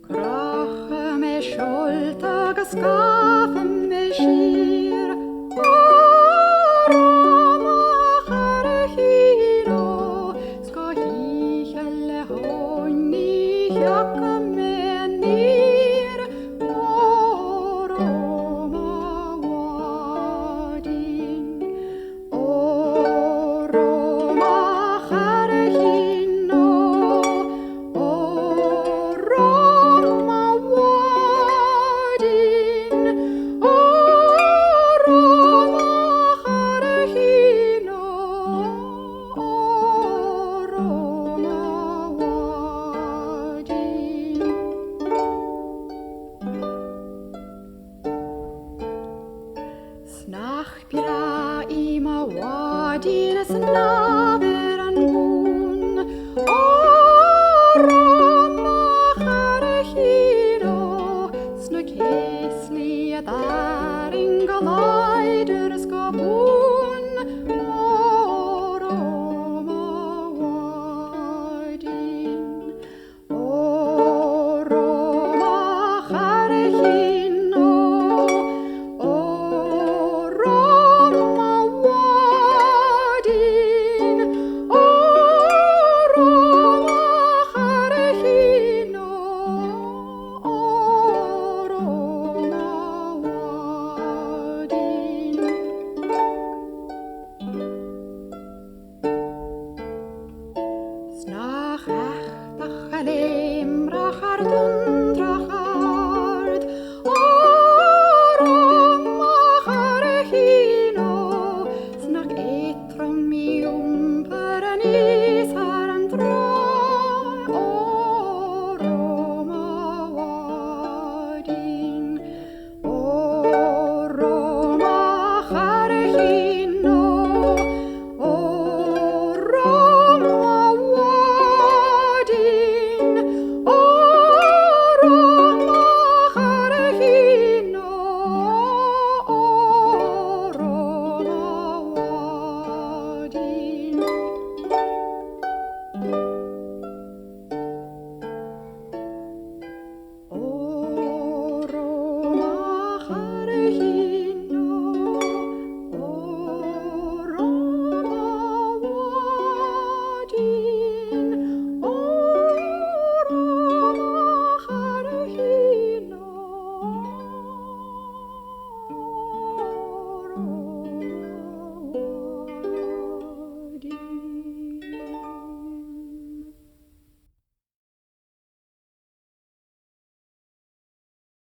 Krache me skjolta ga skaffe me skir, Roma herre hiro, ska hi kjelle honni jakka me nir, Roma wadin, Roma herre hino, Roma wadin, Roma herre hino, Roma wadin. Snach bira ima wadin snach